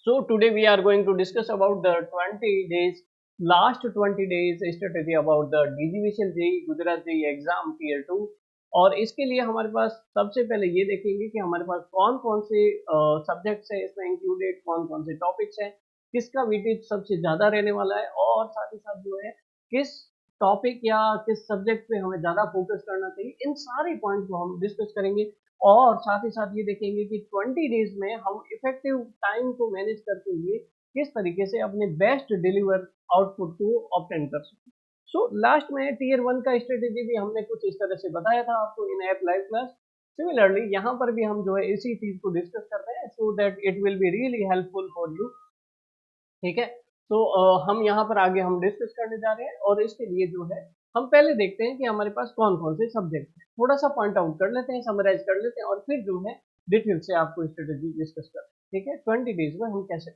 So today we are going to discuss about the 20 days, last 20 days strategy about the DGVCL JEE Gujarat JEE exam tier 2। और इसके लिए हमारे पास सबसे पहले ये देखेंगे कि हमारे पास कौन कौन से सब्जेक्ट्स हैं इसमें इंक्लूडेड, कौन कौन से टॉपिक्स हैं, किसका वेटेज सबसे ज़्यादा रहने वाला है, और साथ ही साथ जो है किस टॉपिक या किस सब्जेक्ट पे हमें ज़्यादा फोकस करना चाहिए, इन सारे पॉइंट को हम डिस्कस करेंगे। और साथ ही साथ ये देखेंगे कि 20 डेज में हम इफेक्टिव टाइम को मैनेज करते हुए किस तरीके से अपने बेस्ट डिलीवर आउटपुट को ऑब्टेन कर सकते। सो लास्ट में टीयर 1 का स्ट्रेटेजी भी हमने कुछ इस तरह से बताया था आपको इन ऐप लाइव क्लास। सिमिलरली यहाँ पर भी हम जो है इसी चीज को डिस्कस कर रहे हैं so that it will be really helpful for you. ठीक है, तो हम यहाँ पर आगे हम डिस्कस करने जा रहे हैं और इसके लिए जो है हम पहले देखते हैं कि हमारे पास कौन कौन से सब्जेक्ट हैं, थोड़ा सा पॉइंट आउट कर लेते हैं, समराइज कर लेते हैं और फिर जो है डिटेल से आपको स्ट्रेटेजी डिस्कस करते हैं। ठीक है, 20 डेज में हम कैसे।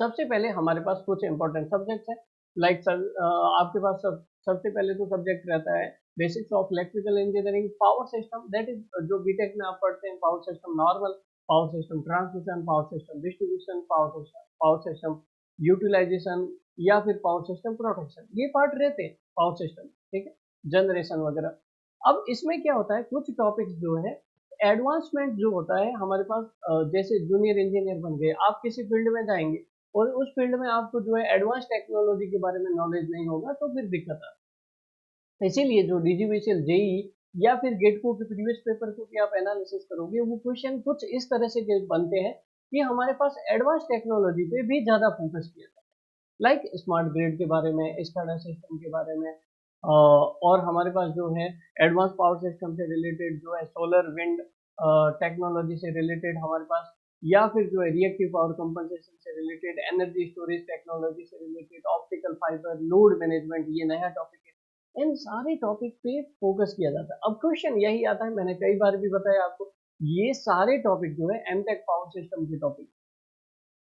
सबसे पहले हमारे पास कुछ इंपॉर्टेंट सब्जेक्ट्स हैं, लाइक आपके पास सबसे पहले तो सब्जेक्ट रहता है basics of electrical engineering power system, that is जो बीटेक में आप पढ़ते हैं, power system normal, power system transmission, power system distribution, power system utilisation या फिर पावर सिस्टम प्रोटेक्शन, ये पार्ट रहते हैं पावर सिस्टम। ठीक है, जनरेशन वगैरह। अब इसमें क्या होता है, कुछ टॉपिक्स जो है एडवांसमेंट जो होता है हमारे पास, जैसे जूनियर इंजीनियर बन गए, आप किसी फील्ड में जाएंगे और उस फील्ड में आपको जो है एडवांस टेक्नोलॉजी के बारे में नॉलेज नहीं होगा तो फिर दिक्कत आता है। इसीलिए जो डीजीवीसीएल जेई या फिर गेटको के प्रीवियस पेपर को भी आप एनालिसिस करोगे, वो क्वेश्चन कुछ इस तरह से बनते हैं कि हमारे पास एडवांस टेक्नोलॉजी पे भी ज्यादा फोकस किया जाता है, लाइक स्मार्ट ग्रिड के बारे में, स्काडा सिस्टम के बारे में, और हमारे पास जो है एडवांस पावर सिस्टम से रिलेटेड जो है सोलर विंड टेक्नोलॉजी से रिलेटेड हमारे पास, या फिर जो है रिएक्टिव पावर कंपनसेशन से रिलेटेड, एनर्जी स्टोरेज टेक्नोलॉजी से related, optical fibre, load management, ये नया टॉपिक है। इन सारे टॉपिक पे फोकस किया जाता है। अब क्वेश्चन यही आता है, मैंने कई बार भी बताया आपको, ये सारे टॉपिक जो है एमटेक पावर सिस्टम के topic,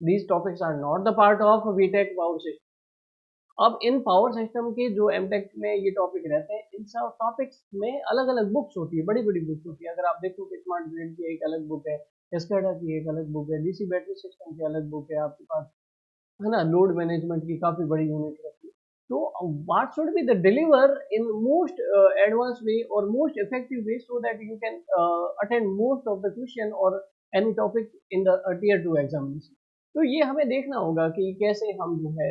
these topics are not the part of B Tech power system. अब इन पावर सिस्टम के जो एमटेक में ये टॉपिक रहते हैं, इन सब टॉपिक्स में अलग अलग बुक्स होती है, बड़ी बड़ी बुक्स होती है। अगर आप देखो कि स्मार्ट ग्रिड की एक अलग बुक है, स्काडा की एक अलग बुक है, डीसी बैटरी सिस्टम की अलग बुक है आपके पास, है ना, लोड मैनेजमेंट की काफी बड़ी यूनिट रहती है। तो what should be the deliver in most advance way और most effective way so that you can attend most of the question और any topic in the tier 2 examination. तो ये हमें देखना होगा कि कैसे हम जो है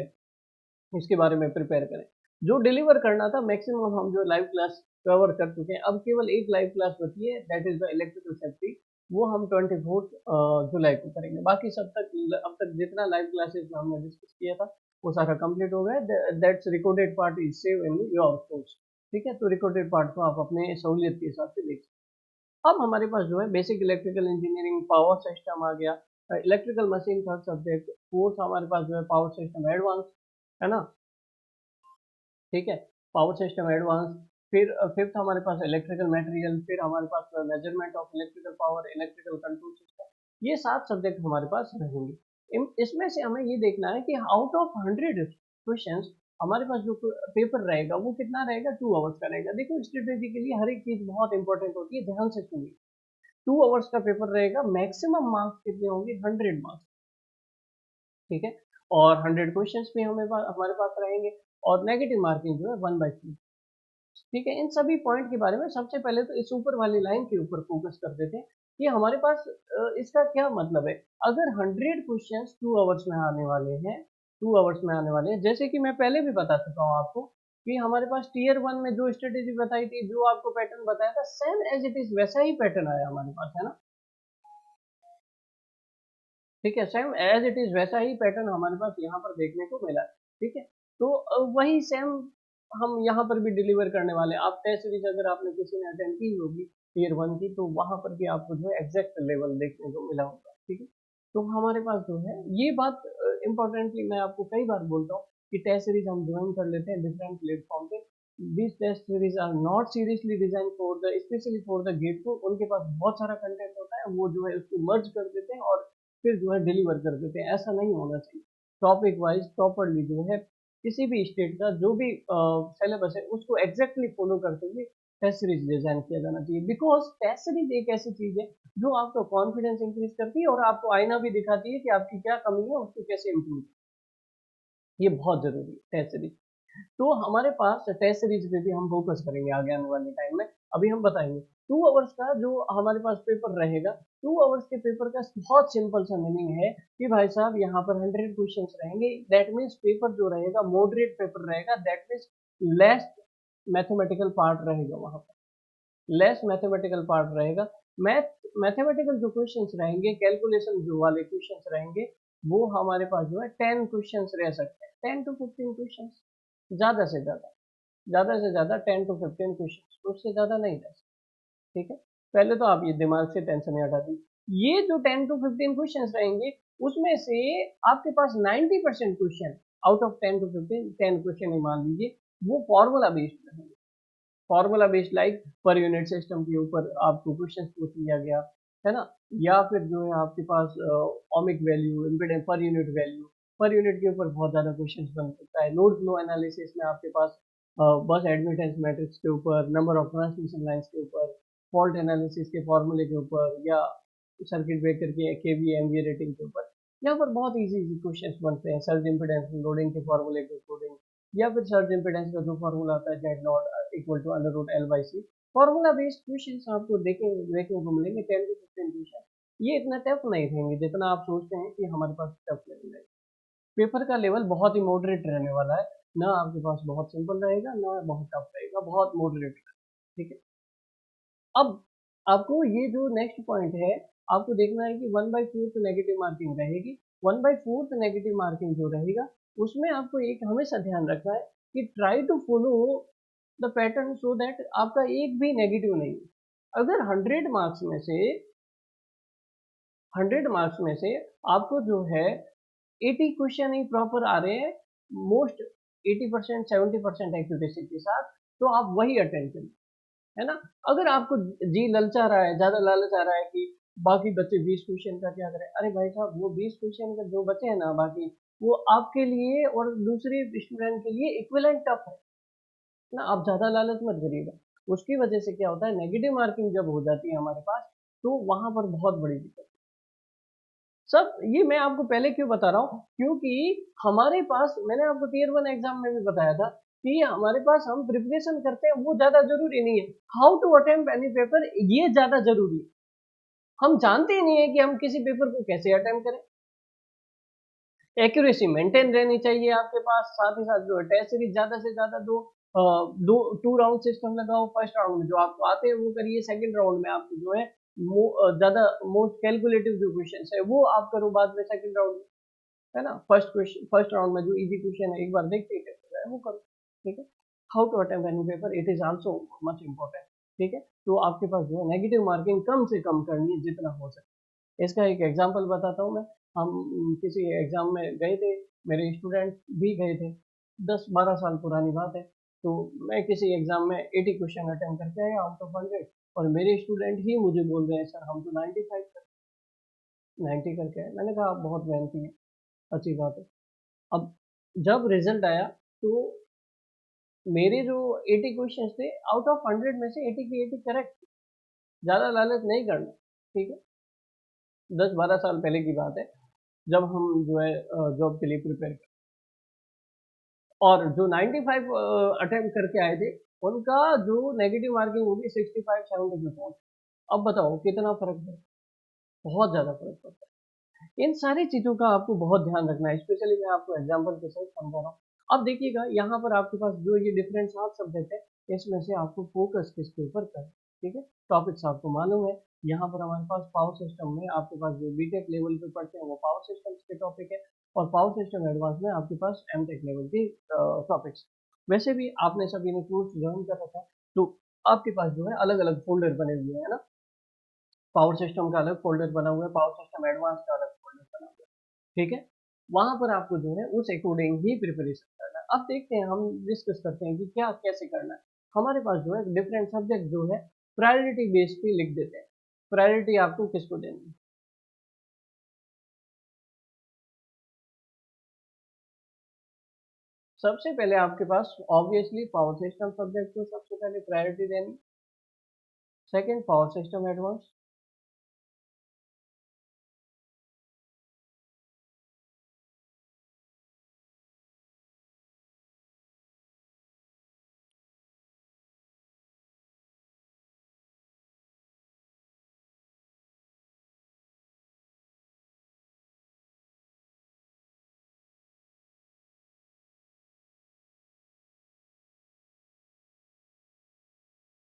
इसके बारे में प्रिपेयर करें। जो डिलीवर करना था मैक्सिमम हम जो लाइव क्लास कवर कर चुके हैं, अब केवल एक लाइव क्लास बची है, that is the electrical safety. वो हम 24 जुलाई को करेंगे। बाकी सब तक अब तक जितना लाइव क्लासेस में हमने डिस्कस किया था वो सारा कंप्लीट हो गया। That's recorded part is save in your course. ठीक है, तो रिकॉर्डेड पार्ट को आप अपने सहूलियत के हिसाब से देख सकते। अब हमारे पास जो है basic electrical engineering power system आ गया, electrical machine third subject, fourth हमारे पास जो है पावर सिस्टम एडवांस, है ना। ठीक है, पावर सिस्टम एडवांस, फिर फिफ्थ हमारे पास इलेक्ट्रिकल मटेरियल, फिर हमारे पास measurement of electrical power, electrical control system. ये 7 सब्जेक्ट हमारे पास रहेंगे। इसमें से हमें ये देखना है कि आउट ऑफ 100 क्वेश्चंस हमारे पास जो पेपर रहेगा वो कितना रहेगा, 2 आवर्स का रहेगा। देखो स्ट्रेटेजी के लिए हर एक चीज बहुत इंपॉर्टेंट होती है, ध्यान से सुनिए। 2 आवर्स का पेपर रहेगा, मैक्सिमम मार्क्स कितने होंगे, 100 मार्क्स। ठीक है, और 100 क्वेश्चंस भी हमारे पास रहेंगे, और नेगेटिव मार्किंग जो है 1/3। ठीक है, इन सभी पॉइंट के बारे में सबसे पहले तो इस ऊपर वाली लाइन के ऊपर फोकस कर देते हैं कि हमारे पास इसका क्या मतलब है। अगर 100 क्वेश्चंस 2 आवर्स में आने वाले हैं, 2 आवर्स में आने वाले हैं, जैसे कि मैं पहले भी बता चुका हूँ आपको कि हमारे पास टीयर 1 में जो स्ट्रेटेजी बताई थी, जो आपको पैटर्न बताया था, सेम एज इट इज वैसा ही पैटर्न आया हमारे पास, है ना। ठीक है, सेम एज इट इज वैसा ही पैटर्न हमारे पास यहाँ पर देखने को मिला। ठीक है, तो वही सेम हम यहाँ पर भी डिलीवर करने वाले। आप टेस्ट सीरीज अगर आपने किसी ने अटेंड की होगी टीयर 1 की, तो वहां पर भी आपको जो है एग्जैक्ट लेवल देखने को मिला होगा। ठीक है, तो हमारे पास जो है ये बात इंपॉर्टेंटली मैं आपको कई बार बोलता हूँ कि टेस्ट सीरीज हम ज्वाइन कर लेते हैं डिफरेंट प्लेटफॉर्म पे। This test series are not seriously design for the specially for the GATE को, उनके पास बहुत सारा कंटेंट होता है, वो जो है उसको मर्ज कर देते हैं और फिर जो है डिलीवर कर देते हैं। ऐसा नहीं होना चाहिए। टॉपिक वाइज प्रॉपरली जो है किसी भी स्टेट का जो भी सिलेबस है उसको एग्जैक्टली फॉलो करते हुए टेस्ट सीरीज डिजाइन किया जाना चाहिए, बिकॉज टेस्ट सीरीज एक ऐसी चीज है जो आपका कॉन्फिडेंस इंक्रीज करती है और आपको आईना भी दिखाती है कि आपकी क्या कमी है, उसको कैसे इम्प्रूव। ये बहुत जरूरी है टेस्ट सीरीज। तो हमारे पास टेस्ट सीरीज पे भी हम फोकस करेंगे आगे आने वाले टाइम में। अभी हम बताएंगे 2 आवर्स का जो हमारे पास पेपर रहेगा। 2 आवर्स के पेपर का बहुत सिंपल सा मीनिंग है कि भाई साहब यहाँ पर 100 क्वेश्चन रहेंगे। दैट मीन्स पेपर जो रहेगा मॉडरेट पेपर रहेगा। That means less mathematical part रहेगा, वहां पर लेस मैथमेटिकल पार्ट रहेगा। मैथमेटिकल जो क्वेश्चंस रहेंगे, कैलकुलेशन जो वाले क्वेश्चंस रहेंगे, वो हमारे पास जो है 10 क्वेश्चंस रह सकते हैं, 10 to 15 क्वेश्चंस, ज्यादा से ज्यादा, ज्यादा से ज्यादा 10 to 15 क्वेश्चन, उससे ज्यादा नहीं रह सकते। ठीक है, पहले तो आप ये दिमाग से टेंशन हटा दीजिए। ये जो 10 to 15 क्वेश्चन रहेंगे, उसमें से आपके पास 90% question out of 10 to 15, 10 question ही मान लीजिए, वो फॉर्मूला बेस्ड रहेंगे। Formula based like per unit system के ऊपर आपको क्वेश्चन पूछ लिया गया है ना, या फिर जो है आपके पास ohmic value, impedance, per unit के ऊपर बहुत ज्यादा क्वेश्चन बन सकता है। लोड फ्लो एनालिसिस में आपके पास बस एडमिटेंस मैट्रिक्स के ऊपर, नंबर ऑफ ट्रांसमिशन लाइंस के ऊपर, फॉल्ट एनालिसिस के फॉर्मूले के ऊपर, या सर्किट ब्रेकर के केवी एमवी रेटिंग के ऊपर, यहाँ पर बहुत इजी इजी क्वेश्चंस बनते हैं। सर्ज इम्पीडेंस लोडिंग के फॉर्मूले के अकॉर्डिंग, या फिर सर्ज इम्पीडेंस का जो फॉर्मूला आता है Z not equal to under root L by C. Formula based question आपको देखने को मिलेंगे 10 to 15 क्वेश्चन। ये इतना टफ नहीं रहेंगे जितना आप सोचते हैं कि हमारे पास टफ लेवल है। पेपर का लेवल बहुत ही मॉडरेट रहने वाला है, ना आपके पास बहुत सिंपल रहेगा ना बहुत टफ रहेगा, बहुत मॉडरेट। ठीक है, अब आपको ये जो नेक्स्ट पॉइंट है, आपको देखना है कि 1/4 नेगेटिव मार्किंग रहेगी। 1/4 नेगेटिव मार्किंग जो रहेगा, उसमें आपको एक हमेशा ध्यान रखना है कि try to follow the pattern so that आपका एक भी नेगेटिव नहीं है। अगर 100 मार्क्स में से आपको जो है 80 क्वेश्चन ही प्रॉपर आ रहे हैं, मोस्ट 80% 70% एक्यूरेसी के साथ, तो आप वही अटेंड करिए, है ना। अगर आपको जी ललचा रहा है, ज्यादा लालच आ रहा है कि बाकी बच्चे 20 क्वेश्चन का क्या करें, अरे भाई साहब वो 20 क्वेश्चन का जो बचे हैं ना बाकी, वो आपके लिए और दूसरे स्टूडेंट के लिए इक्विवेलेंट टफ है ना। आप ज्यादा लालच मत करिएगा। उसकी वजह से क्या होता है, नेगेटिव मार्किंग जब हो जाती है हमारे पास, तो वहां पर बहुत बड़ी दिक्कत। सब ये मैं आपको पहले क्यों बता रहा हूँ, क्योंकि हमारे पास, मैंने आपको टीयर 1 एग्जाम में भी बताया था कि हमारे पास हम प्रिपरेशन करते हैं वो ज्यादा जरूरी नहीं है, how to attempt any paper ये ज्यादा जरूरी है। हम जानते ही नहीं है कि हम किसी पेपर को कैसे अटेम्प्ट करें। एक्यूरेसी मेंटेन रहनी चाहिए आपके पास, साथ ही साथ जो है टेस्ट सीरीज ज्यादा से ज्यादा दो 2 राउंड सिस्टम लगाओ। फर्स्ट राउंड में जो आपको आते हैं वो करिए, सेकंड राउंड में आपको जो है ज्यादा मोस्ट कैलकुलेटिव जो क्वेश्चन है वो आप करो बाद में सेकंड राउंड में, है ना। फर्स्ट राउंड में जो इजी क्वेश्चन है एक बार देखते ही कैसे है वो करो। ठीक है, how to attempt any paper it is also much important. ठीक है, तो आपके पास जो है नेगेटिव मार्किंग कम से कम करनी है जितना हो सके। इसका एक एग्जांपल बताता हूँ मैं। हम किसी एग्जाम में गए थे, मेरे स्टूडेंट भी गए थे, 10-12 साल पुरानी बात है। तो मैं किसी एग्जाम में 80 क्वेश्चन अटेम्प्ट करके आया आउट ऑफ 100, और मेरे स्टूडेंट ही मुझे बोल रहे हैं सर हम तो 90 करके आए। मैंने कहा आप बहुत मेहनती हैं, अच्छी बात है। अब जब रिजल्ट आया, तो मेरे जो 80 क्वेश्चन थे, आउट ऑफ 100 में से 80 की 80 करेक्ट। ज्यादा लालच नहीं करना। ठीक है, 10-12 साल पहले की बात है, जब हम जो है जॉब के लिए प्रिपेयर कर, और जो 95 अटेम्प्ट करके आए थे, उनका जो नेगेटिव मार्किंग होगी 65-70 में पहुंच। अब बताओ कितना फर्क पड़ता है, बहुत ज्यादा फर्क पड़ता है। इन सारी चीजों का आपको बहुत ध्यान रखना है, स्पेशली मैं आपको एग्जांपल के साथ समझा रहा हूँ। अब देखिएगा यहाँ पर आपके पास जो ये डिफरेंट 7 सब्जेक्ट है, इसमें से आपको फोकस किसके ऊपर करना है। ठीक है, टॉपिक्स आपको मालूम है। यहाँ पर हमारे पास पावर सिस्टम में आपके पास जो बीटेक लेवल पे पढ़ते हैं वो पावर सिस्टम्स के टॉपिक है, और पावर सिस्टम एडवांस में आपके पास एमटेक लेवल के टॉपिक्स। वैसे भी आपने सभी ने कोर्स ज्वाइन कर रखा है, तो आपके पास जो है अलग अलग फोल्डर बने हुए हैं ना। पावर सिस्टम का अलग फोल्डर बना हुआ है, पावर सिस्टम एडवांस का अलग फोल्डर बना हुआ है। ठीक है, वहां पर आपको जो है उस अकॉर्डिंग ही प्रिपरेशन करना है। अब देखते हैं, हम डिस्कस करते हैं कि क्या कैसे करना है। हमारे पास जो है डिफरेंट सब्जेक्ट जो है प्रायोरिटी बेस पे लिख देते हैं, प्रायोरिटी आपको किसको देनी है। सबसे पहले आपके पास ऑब्वियसली पावर सिस्टम सब्जेक्ट को सबसे पहले प्रायोरिटी देनी। Second power system advance.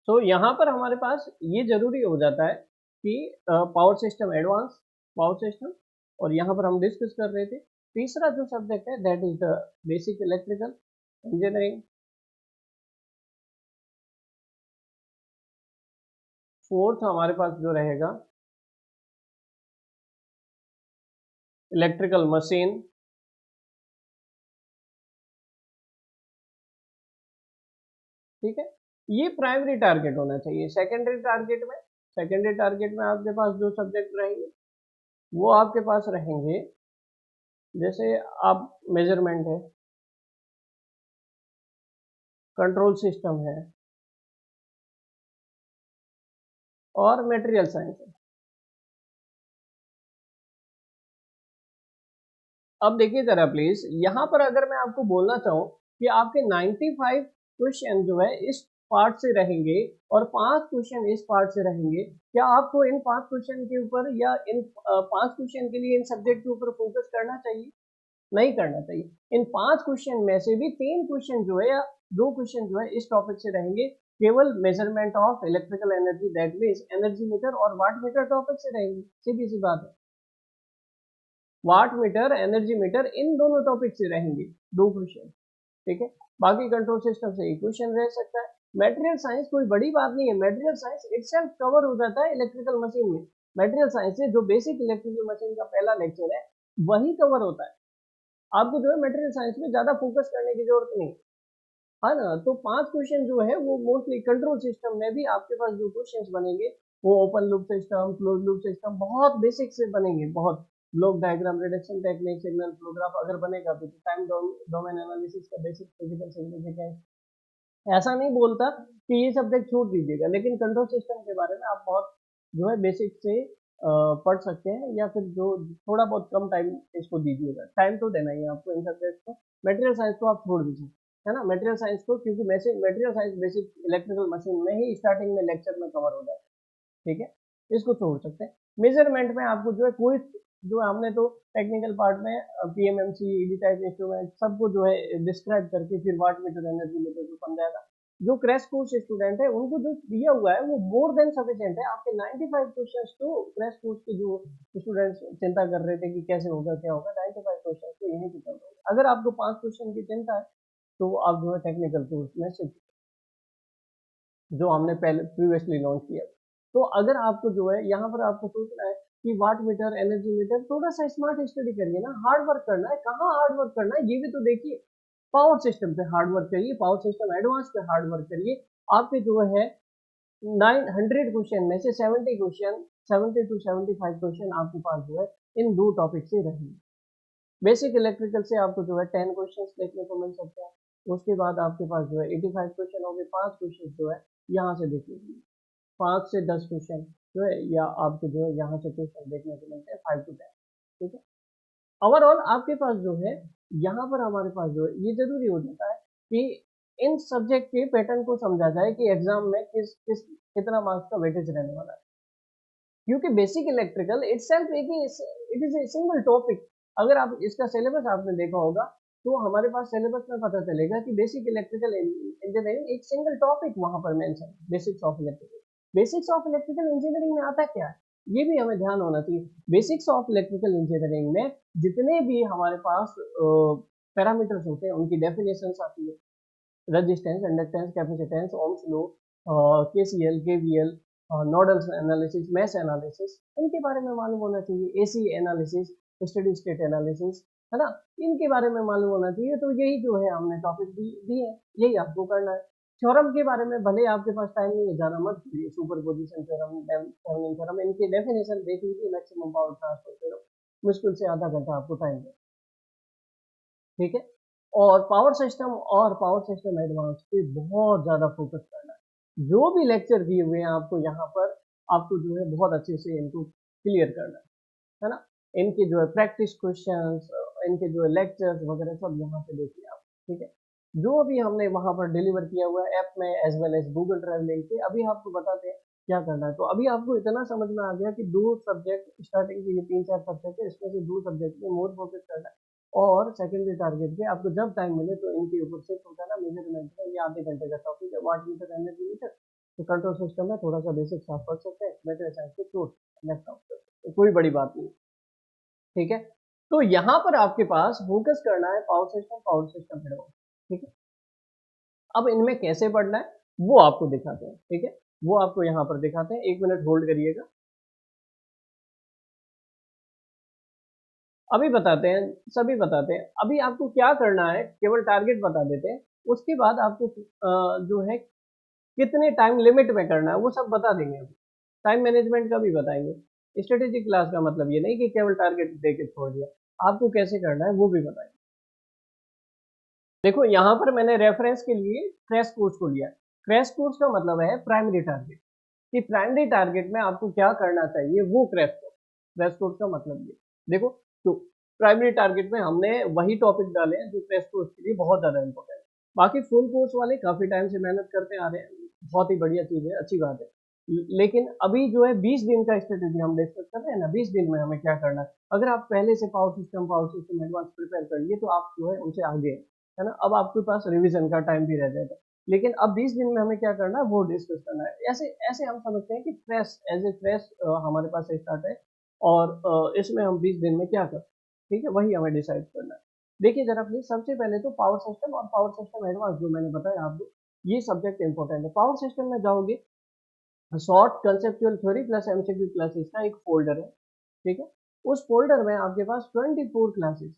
तो यहाँ पर हमारे पास ये जरूरी हो जाता है कि power system advance, power system, और यहाँ पर हम डिस्कस कर रहे थे तीसरा जो सब्जेक्ट है that is the basic electrical engineering. Fourth हमारे पास जो रहेगा इलेक्ट्रिकल मशीन। ठीक है, ये प्राइमरी टारगेट होना चाहिए। सेकेंडरी टारगेट में आपके पास जो सब्जेक्ट रहेंगे वो आपके पास रहेंगे, जैसे आप मेजरमेंट है, कंट्रोल सिस्टम है, और मटेरियल साइंस है। अब देखिए जरा प्लीज, यहाँ पर अगर मैं आपको बोलना चाहूँ कि आपके 95 क्वेश्चन जो है इस पार्ट से रहेंगे और 5 क्वेश्चन इस पार्ट से रहेंगे, क्या आपको इन 5 क्वेश्चन के ऊपर या इन 5 क्वेश्चन के लिए इन सब्जेक्ट के ऊपर फोकस करना चाहिए? नहीं करना चाहिए। इन 5 क्वेश्चन में से भी 3 क्वेश्चन जो है या 2 क्वेश्चन जो है इस टॉपिक से रहेंगे, केवल measurement of electrical energy that means energy meter और वाट मीटर टॉपिक से रहेंगे। सीधी सी बात है, वाट मीटर एनर्जी मीटर इन दोनों टॉपिक से रहेंगे 2 क्वेश्चन। ठीक है, बाकी कंट्रोल सिस्टम से एक क्वेश्चन रह सकता है। मटेरियल साइंस कोई बड़ी बात नहीं है, मटेरियल साइंस इटसेल्फ कवर हो जाता है इलेक्ट्रिकल मशीन में। मटेरियल साइंस से जो बेसिक इलेक्ट्रिकल मशीन का पहला लेक्चर है वही कवर होता है। आपको जो है मटेरियल साइंस में ज्यादा फोकस करने की जरूरत नहीं है ना। तो 5 क्वेश्चन जो है वो मोस्टली कंट्रोल सिस्टम में भी आपके पास जो क्वेश्चंस बनेंगे वो open loop system, close loop system, बहुत बेसिक से बनेंगे, बहुत block diagram, reduction technique, signal flow graph अगर बनेगा तो टाइम डोमेन एनालिसिस का बेसिक फिजिकल सिग्निफिकेंस। ऐसा नहीं बोलता कि ये सब्जेक्ट छोड़ दीजिएगा, लेकिन कंट्रोल सिस्टम के बारे में आप बहुत जो है बेसिक से पढ़ सकते हैं, या फिर जो थोड़ा बहुत कम टाइम इसको दीजिएगा, टाइम तो देना ही है आपको इन सब्जेक्ट को। मटेरियल साइंस को आप छोड़ दीजिए, है ना, मटेरियल साइंस को, क्योंकि material science basic electrical machine में ही स्टार्टिंग में लेक्चर में कवर हो जाता है। ठीक है, इसको छोड़ सकते हैं। मेजरमेंट में आपको जो है कोई जो हमने तो टेक्निकल पार्ट में पीएमएमसी, ईडी टाइप इंस्ट्रूमेंट सबको जो है डिस्क्राइब करके फिर वाट मीटर, एनर्जी मीटर को समझाएगा। जो क्रैश कोर्स स्टूडेंट है उनको जो दिया हुआ है वो मोर देन सफिशिएंट है। आपके 95 क्वेश्चंस तो क्रैश कोर्स के जो स्टूडेंट्स चिंता कर रहे थे कि कैसे होगा क्या होगा, 95 क्वेश्चंस तो यहीं पे कवर होगा। अगर आपको 5 क्वेश्चन की चिंता है तो आप जो है टेक्निकल कोर्स में सीख, जो हमने पहले प्रीवियसली लॉन्च किया। तो अगर आपको जो है यहाँ पर आपको सोचना है कि वाट मीटर, एनर्जी मीटर, थोड़ा सा स्मार्ट स्टडी करिए ना, हार्ड वर्क करना है। कहाँ हार्ड वर्क करना है ये भी तो देखिए। पावर सिस्टम पे हार्ड वर्क करिए, पावर सिस्टम एडवांस पे हार्ड वर्क करिए। आपके जो है 900 क्वेश्चन में से 70 क्वेश्चन, 70 टू 75 क्वेश्चन आपके पास जो है इन 2 टॉपिक से रहेंगे। बेसिक इलेक्ट्रिकल से आपको जो है 10 क्वेश्चन देखने को मिल सकते हैं। उसके बाद आपके पास जो है 85 क्वेश्चन हो गए, 5 क्वेश्चन जो है यहाँ से देखने को, 5 से 10 क्वेश्चन जो है या आपको जो है यहाँ से क्वेश्चन देखने को मिलते हैं 5 टू 10। ठीक है, ओवरऑल आपके पास जो है यहाँ पर हमारे पास जो है ये जरूरी हो जाता है कि इन सब्जेक्ट के पैटर्न को समझा जाए कि एग्जाम में किस किस कितना मार्क्स का वेटेज रहने वाला है। क्योंकि basic electrical itself it is a single topic. अगर आप इसका सिलेबस आपने देखा होगा तो हमारे पास सिलेबस में पता चलेगा कि बेसिक इलेक्ट्रिकल इंजीनियरिंग एक सिंगल टॉपिक वहां पर mention, basics of electrical. Basics of electrical engineering में आता क्या है ये भी हमें ध्यान होना चाहिए। बेसिक्स ऑफ इलेक्ट्रिकल इंजीनियरिंग में जितने भी हमारे पास पैरामीटर्स होते हैं उनकी डेफिनेशंस आती है, resistance, inductance, capacitance, Ohm's law, KCL, KVL, nodal analysis, mesh analysis, इनके बारे में मालूम होना चाहिए। AC analysis, steady state analysis, है ना, इनके बारे में मालूम होना चाहिए। तो यही जो है हमने टॉपिक दिए हैं, यही आपको करना है। थ्योरम के बारे में भले आपके पास टाइम नहीं है, जाना मत कीजिए, सुपरपोजिशन थ्योरम, थेवेनिन थ्योरम, इनके डेफिनेशन देख लीजिए, मैक्सिमम पावर ट्रांसफर थ्योरम, मुश्किल से आधा घंटा आपको टाइम है। ठीक है, और पावर सिस्टम एडवांस पे बहुत ज्यादा फोकस करना है। जो भी लेक्चर दिए हुए हैं आपको यहाँ पर, आपको जो है बहुत अच्छे से इनको क्लियर करना है ना। इनके जो है प्रैक्टिस क्वेश्चंस, इनके जो है लेक्चर्स वगैरह सब यहाँ पे देखिए आप, ठीक है। जो भी हमने वहाँ पर डिलीवर किया हुआ है ऐप में as well as Google drive link पे, अभी आपको बताते हैं क्या करना है। तो अभी आपको इतना समझ में आ गया कि दो सब्जेक्ट स्टार्टिंग के, ये 3-4 सब्जेक्ट है, इसमें से दो सब्जेक्ट में मोर फोकस करना है, और सेकेंडरी टारगेट पे आपको जब टाइम मिले तो इनके ऊपर से होता है ना मेजरमेंट का, ये आधे घंटे का टॉपिक है, वाट मीटर एनर्जी मीटर, तो कंट्रोल सिस्टम है, थोड़ा सा बेसिक्स आप पढ़ सकते हैं, मेटेरियल साइंस के छोड़ नेक्स्ट टॉपिक, कोई बड़ी बात नहीं, ठीक है। तो यहाँ पर आपके पास फोकस करना है पावर सिस्टम एडवांस, ठीक है। अब इनमें कैसे पढ़ना है वो आपको दिखाते हैं, ठीक है, वो आपको यहाँ पर दिखाते हैं, 1 मिनट होल्ड करिएगा। अभी बताते हैं, सभी बताते हैं। अभी आपको क्या करना है, केवल टारगेट बता देते हैं, उसके बाद आपको जो है कितने टाइम लिमिट में करना है वो सब बता देंगे। अभी टाइम मैनेजमेंट का भी बताएंगे। स्ट्रेटेजिक क्लास का मतलब ये नहीं कि केवल टारगेट दे के छोड़ दिया, आपको कैसे करना है वो भी बताएंगे। देखो यहाँ पर मैंने रेफरेंस के लिए क्रैश कोर्स को लिया है। क्रैश कोर्स का मतलब है प्राइमरी टारगेट, कि प्राइमरी टारगेट में आपको क्या करना चाहिए वो क्रैश कोर्स। क्रैश कोर्स का मतलब ये देखो, तो प्राइमरी टारगेट में हमने वही टॉपिक डाले हैं जो क्रैश कोर्स के लिए बहुत ज्यादा इंपॉर्टेंट है। बाकी फुल कोर्स वाले काफी टाइम से मेहनत करते आ रहे हैं, बहुत ही बढ़िया चीज है, अच्छी बात है। लेकिन अभी जो है 20 दिन का स्ट्रेटेजी हम डिस्कस कर रहे हैं ना, 20 दिन में हमें क्या करना है। अगर आप पहले से पावर सिस्टम एडवांस प्रिपेयर कर लिए तो आप जो है उनसे आगे हैं, है ना। अब आपके पास रिवीजन का टाइम भी रह जाएगा, लेकिन अब 20 दिन में हमें क्या करना है वो डिस्कस करना है। ऐसे ऐसे हम समझते हैं कि फ्रेश एज ए फ्रेश हमारे पास स्टार्ट है, और इसमें हम 20 दिन में क्या करें, ठीक है, वही हमें डिसाइड करना है। देखिए जरा प्लीज, सबसे पहले तो पावर सिस्टम और पावर सिस्टम एडवांस जो मैंने बताया आपको, ये सब्जेक्ट इंपॉर्टेंट है। पावर सिस्टम में जाओगे, short conceptual theory plus MCQ classes का एक फोल्डर है, ठीक है। उस फोल्डर में आपके पास 24 क्लासेस,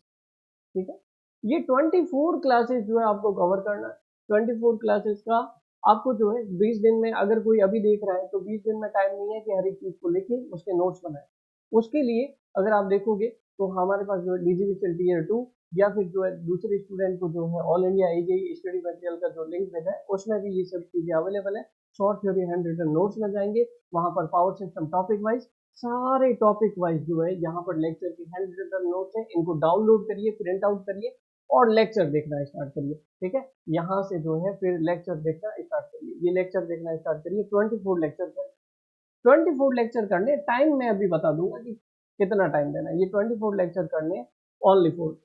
ठीक है। ये 24 क्लासेस जो है आपको कवर करना है। 24 क्लासेस का आपको जो है 20 दिन में, अगर कोई अभी देख रहा है तो 20 दिन में टाइम नहीं है कि हर एक चीज को लिखे उसके नोट्स बनाए। उसके लिए अगर आप देखोगे तो हमारे पास जो है डीजीवीसीएल टीयर 2, या फिर जो है दूसरे स्टूडेंट को जो है all India AJE study material का जो लिंक भेजा है उसमें भी ये सब चीजें अवेलेबल है। Short theory hand written notes में जाएंगे, वहां पर पावर सिस्टम टॉपिक वाइज, सारे टॉपिक वाइज जो है यहाँ पर लेक्चर के हैंड रिटन नोट्स है, इनको डाउनलोड करिए, प्रिंट आउट करिए और लेक्चर देखना स्टार्ट करिए, ठीक है। यहाँ से जो है फिर लेक्चर देखना स्टार्ट करिए, ये लेक्चर देखना स्टार्ट करिए, 24 लेक्चर करें। 24 लेक्चर करने, टाइम मैं अभी बता दूंगा कि कितना टाइम देना है। ये 24 लेक्चर करने ओनली फॉर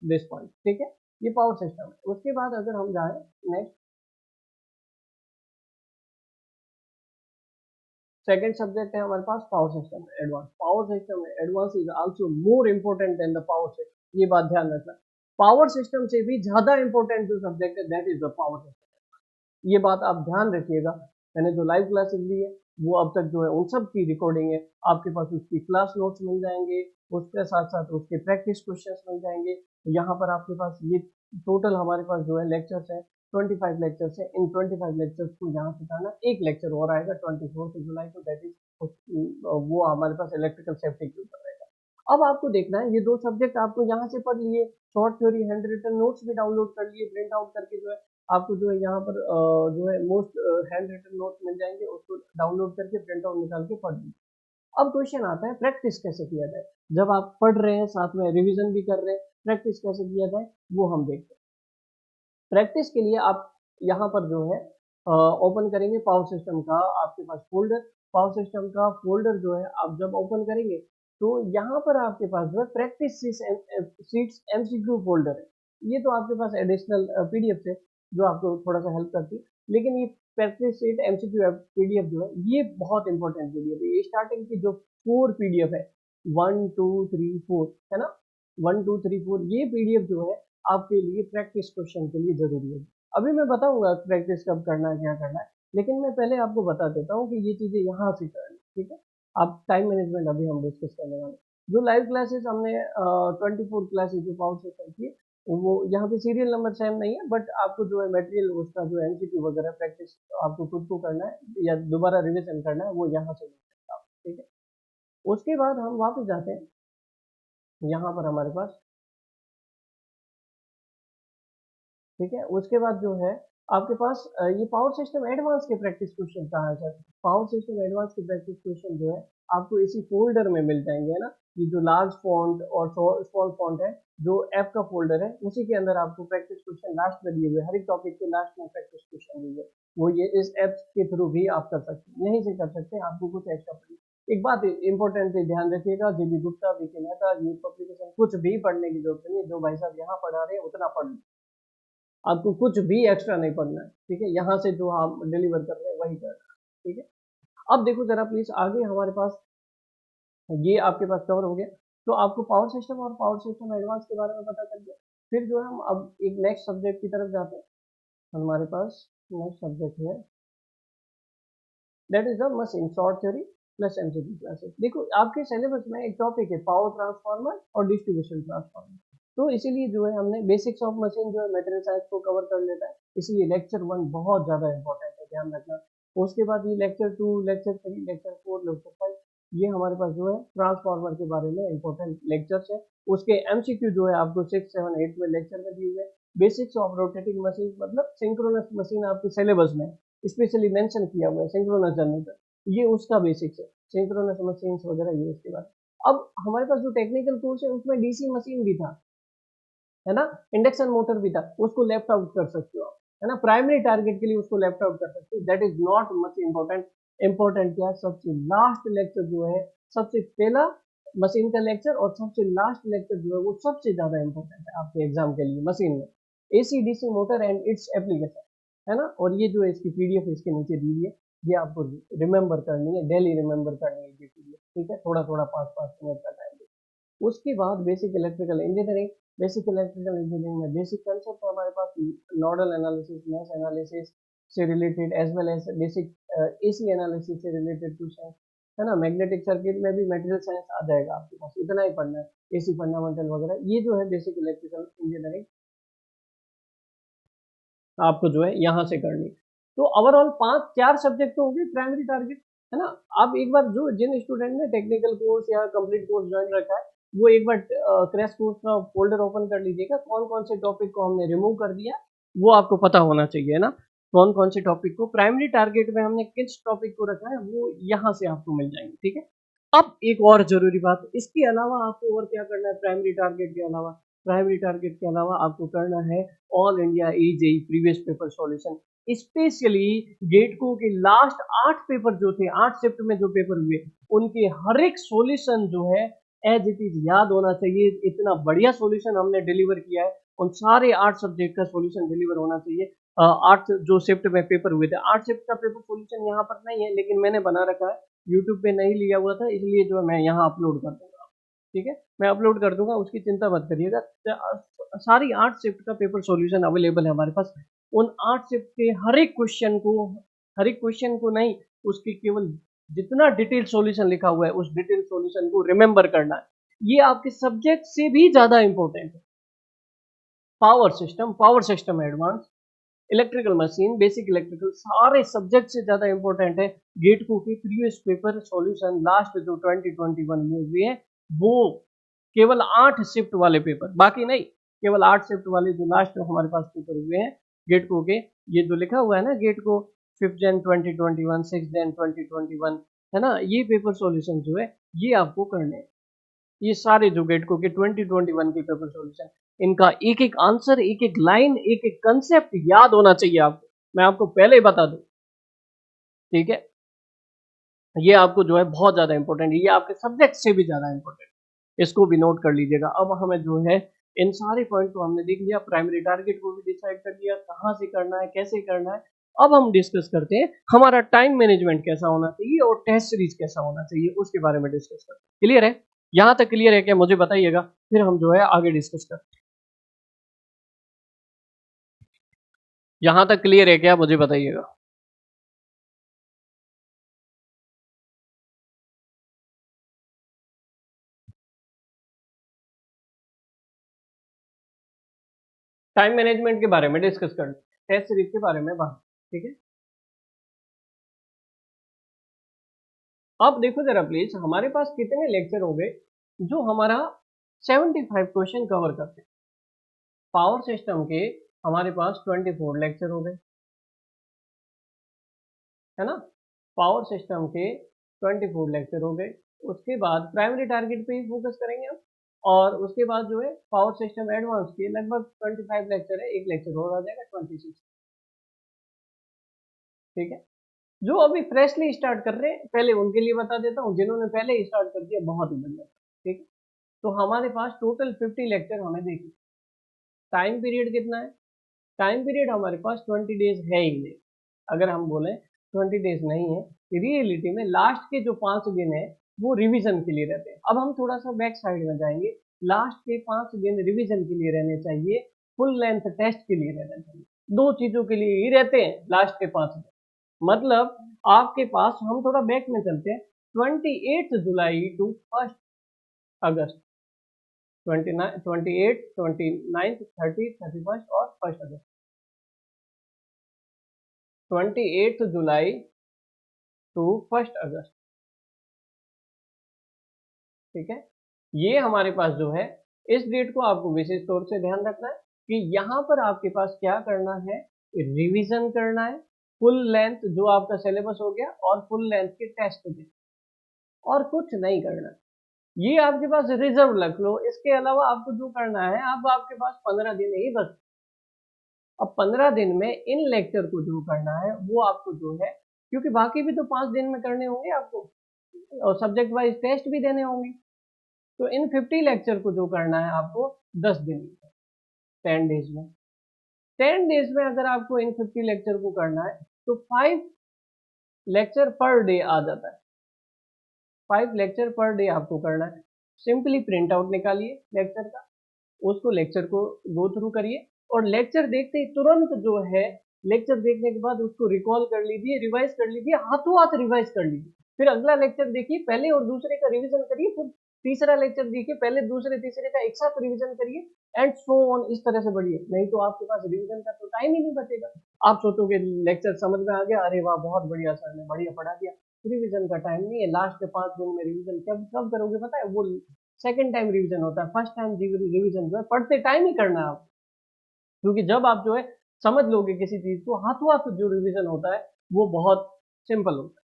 दिस पॉइंट, ठीक है। ये पावर सिस्टम है। उसके बाद अगर हम जाए नेक्स्ट, सेकेंड सब्जेक्ट है हमारे पास power system advance. Power system advance is also more important than the power system, ये बात ध्यान रखना। पावर सिस्टम से भी ज्यादा इंपॉर्टेंट जो सब्जेक्ट है that is the power system, ये बात आप ध्यान रखिएगा। मैंने जो लाइव क्लासेस ली है वो अब तक जो है उन सब की रिकॉर्डिंग है, आपके पास उसकी क्लास नोट्स मिल जाएंगे, उसके साथ साथ उसके प्रैक्टिस क्वेश्चंस मिल जाएंगे। यहाँ पर आपके पास ये टोटल हमारे पास जो है लेक्चर्स है, 25 लेक्चर्स है। इन 25 लेक्चर्स को यहाँ से जाना, एक लेक्चर और आएगा 24 जुलाई को, दैट इज वो हमारे पास इलेक्ट्रिकल सेफ्टी के ऊपर रहेगा। अब आपको देखना है, ये दो सब्जेक्ट आपको यहाँ से पढ़ लिए, short theory hand written notes भी डाउनलोड कर लिए, प्रिंट आउट करके जो है आपको जो है यहाँ पर जो है मोस्ट हैंड रिटन नोट्स मिल जाएंगे, उसको डाउनलोड करके प्रिंट आउट निकाल के पढ़ लीजिए। अब क्वेश्चन आता है प्रैक्टिस कैसे किया जाए। जब आप पढ़ रहे हैं साथ में रिवीजन भी कर रहे हैं, प्रैक्टिस कैसे किया जाए वो हम देखते हैं। प्रैक्टिस के लिए आप यहाँ पर जो है ओपन करेंगे पावर सिस्टम का आपके पास फोल्डर। पावर सिस्टम का फोल्डर जो है आप जब ओपन करेंगे तो यहाँ पर आपके पास जो है प्रैक्टिस सीट्स एमसीक्यू फोल्डर है। ये तो आपके पास एडिशनल पीडीएफ है जो आपको थोड़ा सा हेल्प करती है, लेकिन ये प्रैक्टिस सीट एमसीक्यू पीडीएफ जो है ये बहुत इंपॉर्टेंट पीडीएफ है। ये स्टार्टिंग की जो 4 पीडीएफ है, 1 2 3 4, है ना, 1 2 3 4, ये पीडीएफ जो है आपके लिए प्रैक्टिस क्वेश्चन के लिए जरूरी है। अभी मैं बताऊंगा प्रैक्टिस कब करना है क्या करना है, लेकिन मैं पहले आपको बता देता हूँ कि ये चीजें यहाँ से करनी, ठीक है। आप टाइम मैनेजमेंट अभी हम डिस्कस करने वाले। जो लाइव क्लासेस हमने 24 क्लासेस जो पावर सिस्टम की, वो यहाँ पे सीरियल नंबर सेम नहीं है, बट आपको जो है मटेरियल उसका जो एमसीक्यू वगैरह प्रैक्टिस आपको खुद को करना है या दोबारा रिविजन करना है वो यहाँ से मिल सकता है, ठीक है। उसके बाद हम वापस जाते हैं, यहाँ पर हमारे पास, ठीक है। उसके बाद जो है आपके पास ये पावर सिस्टम एडवांस के प्रैक्टिस क्वेश्चन कहाँ है सर? पावर सिस्टम एडवांस के प्रैक्टिस क्वेश्चन जो है आपको इसी फोल्डर में मिल जाएंगे, है ना। ये जो लार्ज फॉन्ट और स्मॉल फॉन्ट है, जो ऐप का फोल्डर है, उसी के अंदर आपको प्रैक्टिस क्वेश्चन लास्ट में दिए हुए, हर एक टॉपिक के लास्ट में प्रैक्टिस क्वेश्चन दिए हुए, वो ये इस ऐप के थ्रू भी आप कर सकते हैं, यहीं से कर सकते हैं, आपको कुछ एक्स्ट्रा पड़ेगा। एक बात इंपॉर्टेंट ध्यान रखिएगा, JB Gupta, VK Mehta, news publication, कुछ भी पढ़ने की जरूरत नहीं है, जो भाई साहब यहाँ पढ़ा रहे हैं उतना पढ़ लो, आपको कुछ भी एक्स्ट्रा नहीं पढ़ना है, ठीक है। यहाँ से जो हम डिलीवर कर रहे हैं वही करना है, ठीक है। अब देखो जरा प्लीज आगे हमारे पास ये आपके पास कवर हो गया, तो आपको पावर सिस्टम और पावर सिस्टम एडवांस के बारे में पता चल गया। फिर जो है हम अब एक नेक्स्ट सब्जेक्ट की तरफ जाते हैं। हमारे पास नेक्स्ट सब्जेक्ट है, that is the machine short theory plus MCQ classes. देखो आपके सिलेबस में एक टॉपिक है पावर ट्रांसफार्मर और डिस्ट्रीब्यूशन ट्रांसफार्मर, तो इसीलिए जो है हमने बेसिक्स ऑफ मशीन जो है मटेरियल साइंस को कवर कर लेता है, इसलिए लेक्चर 1 बहुत ज़्यादा इंपॉर्टेंट है, ध्यान रखना। उसके बाद ये लेक्चर 2, लेक्चर 3, लेक्चर 4, लेक्चर 5, ये हमारे पास जो है ट्रांसफार्मर के बारे में इंपॉर्टेंट लेक्चर्स है। उसके एमसीक्यू जो है आपको 6, 7, 8 में लेक्चर में दिए हुए। बेसिक्स ऑफ रोटेटिंग मशीन मतलब सिंक्रोनस मशीन आपके सिलेबस में स्पेशली मेंशन किया हुआ है, सिंक्रोनस जनरेटर, ये उसका बेसिक्स है, सिंक्रोनस मशीन्स वगैरह ये उसके बाद। अब हमारे पास जो टेक्निकल कोर्स है उसमें डीसी मशीन भी था, है ना, इंडक्शन मोटर भी था, उसको लेफ्ट आउट कर सकते हो आप, है ना, प्राइमरी टारगेट के लिए उसको लेफ्ट आउट कर सकते हो, that is not much important. Important क्या है, सबसे लास्ट लेक्चर जो है, सबसे पहला मशीन का लेक्चर और सबसे लास्ट लेक्चर जो है वो सबसे ज्यादा इंपॉर्टेंट है आपके एग्जाम के लिए, मशीन में AC DC motor and its application, है ना। और ये जो है इसकी पीडीएफ इसके नीचे दी हुई है, ये आपको रिमेंबर करनी है, डेली रिमेंबर करनी है ये पीडीएफ, ठीक है, थोड़ा थोड़ा 5-5 मिनट का टाइम। उसके बाद basic electrical engineering, basic electrical engineering में बेसिक कंसेप्ट हमारे पास नोडल एनालिसिस, मैश एनालिसिस से related, as well as basic AC analysis से रिलेटेड क्वेश्चन, है ना। मैग्नेटिक सर्किट में भी मटेरियल साइंस आ जाएगा आपके पास, इतना ही पढ़ना है, एसी फंडामेंटल वगैरह, ये जो है बेसिक इलेक्ट्रिकल इंजीनियरिंग आपको जो है यहाँ से करनी। तो ओवरऑल 5-4 सब्जेक्ट तो होंगे प्राइमरी टारगेट, है ना। आप एक बार जो जिन स्टूडेंट ने टेक्निकल कोर्स या कंप्लीट कोर्स ज्वाइन रखा है, वो एक बार क्रैश कोर्स का फोल्डर ओपन कर लीजिएगा, कौन कौन से टॉपिक को हमने रिमूव कर दिया वो आपको पता होना चाहिए, है ना। कौन कौन से टॉपिक को प्राइमरी टारगेट में हमने किस टॉपिक को रखा है वो यहाँ से आपको मिल जाएंगे, ठीक है। अब एक और जरूरी बात, इसके अलावा आपको और क्या करना है, प्राइमरी टारगेट के अलावा, प्राइमरी टारगेट के अलावा आपको करना है all India AE JE previous paper solution, specially गेटको के लास्ट 8 पेपर जो थे, 8 शिफ्ट में जो पेपर हुए, उनके हर एक सॉल्यूशन जो है एज इट इज याद होना चाहिए। इतना बढ़िया सॉल्यूशन हमने डिलीवर किया है, उन सारे 8 सब्जेक्ट का सॉल्यूशन डिलीवर होना चाहिए। 8 जो शिफ्ट में पेपर हुए थे, 8 शिफ्ट का पेपर सॉल्यूशन यहाँ पर नहीं है, लेकिन मैंने बना रखा है, यूट्यूब पे नहीं लिया हुआ था, इसलिए जो है मैं यहाँ अपलोड कर दूंगा, ठीक है, मैं अपलोड कर दूंगा, उसकी चिंता मत करिएगा। सारी 8 शिफ्ट का पेपर सॉल्यूशन अवेलेबल है हमारे पास। उन 8 शिफ्ट के हर एक क्वेश्चन को नहीं, उसके केवल जितना डिटेल सॉल्यूशन लिखा हुआ है उस डिटेल सॉल्यूशन को रिमेंबर करना है, ये आपके सब्जेक्ट से भी ज्यादा इंपॉर्टेंट है। Power system advance, electrical machine, basic electrical, सारे सब्जेक्ट से ज्यादा इंपॉर्टेंट है गेटको के प्रीवियस पेपर सॉल्यूशन लास्ट जो 2021 में हुए हैं, वो केवल 8 शिफ्ट वाले पेपर, बाकी नहीं, केवल 8 शिफ्ट वाले जो लास्ट हमारे पास पेपर हुए हैं गेटको के, ये जो लिखा हुआ है ना गेटको 5 जन 2021, 6 जन 2021, है ना, ये पेपर सॉल्यूशन जो है ये आपको करने हैं। ये सारे जो गेटको के 2021 के पेपर सॉल्यूशन, इनका एक एक आंसर, एक एक लाइन, एक एक कंसेप्ट याद होना चाहिए आपको, मैं आपको पहले ही बता दूं, ठीक है। ये आपको जो है बहुत ज्यादा इंपॉर्टेंट है, ये आपके सब्जेक्ट से भी ज्यादा इंपॉर्टेंट, इसको भी नोट कर लीजिएगा। अब हमें जो है इन सारे पॉइंट को हमने देख लिया, प्राइमरी टारगेट को भी डिसाइड कर लिया, कहाँ से करना है, कैसे करना है। अब हम डिस्कस करते हैं हमारा टाइम मैनेजमेंट कैसा होना चाहिए और टेस्ट सीरीज कैसा होना चाहिए, उसके बारे में डिस्कस करते हैं। क्लियर है, यहाँ तक क्लियर है क्या, मुझे बताइएगा, फिर हम जो है आगे डिस्कस करते हैं। यहाँ तक क्लियर है क्या, मुझे बताइएगा। टाइम मैनेजमेंट के बारे में डिस्कस करते हैं, टेस्ट सीरीज के बारे में बात, ठीक है। अब देखो जरा प्लीज, हमारे पास कितने लेक्चर हो गए जो हमारा 75 क्वेश्चन कवर करते हैं। पावर सिस्टम के हमारे पास 24 लेक्चर हो गए, है ना। पावर सिस्टम के 24 लेक्चर हो गए। उसके बाद प्राइमरी टारगेट पे ही फोकस करेंगे हम, और उसके बाद जो है पावर सिस्टम एडवांस के लगभग 25 लेक्चर है, एक लेक्चर और आ जाएगा 26। ठीक है। जो अभी फ्रेशली स्टार्ट कर रहे हैं पहले उनके लिए बता देता हूँ, जिन्होंने पहले स्टार्ट कर दिया बहुत ही बढ़िया। ठीक है। तो हमारे पास टोटल 50 लेक्चर हमें देखिए। टाइम पीरियड कितना है? टाइम पीरियड हमारे पास 20 डेज है ही नहीं। अगर हम बोले 20 डेज नहीं है, रियलिटी में लास्ट के जो 5 दिन है वो रिवीजन के लिए रहते हैं। अब हम थोड़ा सा बैक साइड में जाएंगे। लास्ट के 5 दिन रिवीजन के लिए रहने चाहिए, फुल लेंथ टेस्ट के लिए रहना चाहिए। दो चीजों के लिए ही रहते हैं लास्ट के 5 दिन। मतलब आपके पास, हम थोड़ा बैक में चलते हैं, 28 जुलाई टू 1 अगस्त, 28, 29, 30, 31 और 1 अगस्त। 28 जुलाई टू 1 अगस्त। ठीक है। ये हमारे पास जो है, इस डेट को आपको विशेष तौर से ध्यान रखना है कि यहाँ पर आपके पास क्या करना है, रिवीजन करना है, फुल लेंथ जो आपका सिलेबस हो गया और फुल लेंथ के टेस्ट दे, और कुछ नहीं करना। ये आपके पास रिजर्व रख लो। इसके अलावा आपको जो करना है, अब आपके पास 15 दिन ही बस। अब 15 दिन में इन लेक्चर को जो करना है वो आपको जो है, क्योंकि बाकी भी तो 5 दिन में करने होंगे आपको, और सब्जेक्ट वाइज टेस्ट भी देने होंगे। तो इन 50 लेक्चर को जो करना है आपको 10 दिन में, 10 डेज में। 10 डेज में अगर आपको इन 50 लेक्चर को करना है तो 5 लेक्चर पर डे आ जाता है। 5 लेक्चर पर डे आपको करना है। सिंपली प्रिंट आउट निकालिए लेक्चर का, उसको लेक्चर को गो थ्रू करिए, और लेक्चर देखते ही तुरंत जो है, लेक्चर देखने के बाद उसको रिकॉल कर लीजिए, रिवाइज कर लीजिए, हाथों हाथ रिवाइज कर लीजिए। फिर अगला लेक्चर देखिए, पहले और दूसरे का रिवीजन करिए, फिर तीसरा लेक्चर देखिए, पहले दूसरे तीसरे का एक साथ रिवीजन करिए, एंड सो ऑन, इस तरह से बढ़िए। नहीं तो आपके पास रिवीजन का तो टाइम ही नहीं बचेगा। आप सोचोगे लेक्चर समझ में आ गया, अरे वाह बहुत बढ़िया सर ने बढ़िया पढ़ा दिया। रिवीजन का टाइम नहीं है। लास्ट के 5 दिन में रिवीजन कब कब करोगे पता है? वो सेकंड टाइम रिवीजन होता है। फर्स्ट टाइम रिवीजन जो है पढ़ते टाइम ही करना है आप, क्योंकि जब आप जो है समझ लोगे किसी चीज को, हाथों हाथ जो रिवीजन होता है वो बहुत सिंपल होता है,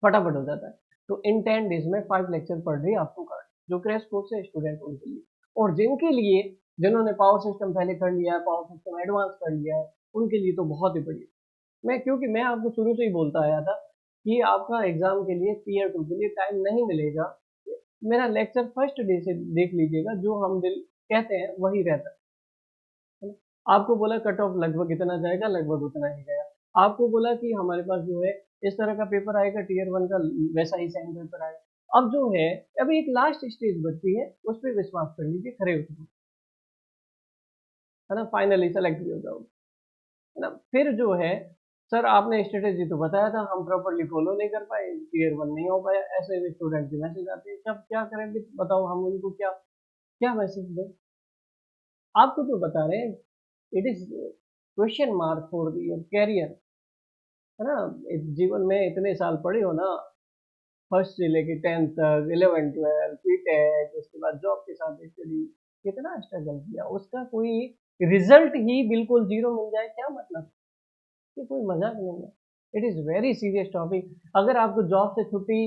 फटाफट हो जाता है। तो इन 10 डेज में 5 लेक्चर पर डे आपको करना, जो क्रैश कोर्स है स्टूडेंट उनके लिए। और जिनके लिए, जिन्होंने पावर सिस्टम पहले कर लिया है, पावर सिस्टम एडवांस कर लिया है, उनके लिए तो बहुत ही बढ़िया। क्योंकि मैं आपको शुरू से ही बोलता आया था कि आपका एग्जाम के लिए टीयर 2 के लिए टाइम नहीं मिलेगा। मेरा लेक्चर फर्स्ट डे से देख लीजिएगा, जो हम दिल कहते हैं वही रहता है ना? आपको बोला कट ऑफ लगभग इतना जाएगा, लगभग उतना ही गया। आपको बोला कि हमारे पास जो है इस तरह का पेपर आएगा टीयर 1 का, वैसा ही सेम पेपर आएगा। अब जो है, अभी एक लास्ट स्टेज बचती है, उस पर विश्वास कर लीजिए, खरे उतरो, है ना, फाइनली सेलेक्ट भी हो जाओगे, है ना। फिर जो है, सर आपने स्ट्रेटेजी तो बताया था, हम प्रॉपरली फॉलो नहीं कर पाए, टीयर 1 नहीं हो पाया, ऐसे भी स्टूडेंट के मैसेज आते हैं। अब क्या करेंगे बताओ, हम उनको क्या क्या मैसेज दें? आपको तो बता रहे हैं, it is question mark for your career, है ना। इस जीवन में इतने साल पढ़े हो ना, फर्स्ट से लेके 10th तक, 11 12 बीटेक, उसके बाद जॉब के साथ एक्चुअली कितना स्ट्रगल किया, उसका कोई रिजल्ट ही बिल्कुल जीरो मिल जाए, क्या मतलब? ये कोई मजाक नहीं है। It is very serious topic. अगर आपको जॉब से छुट्टी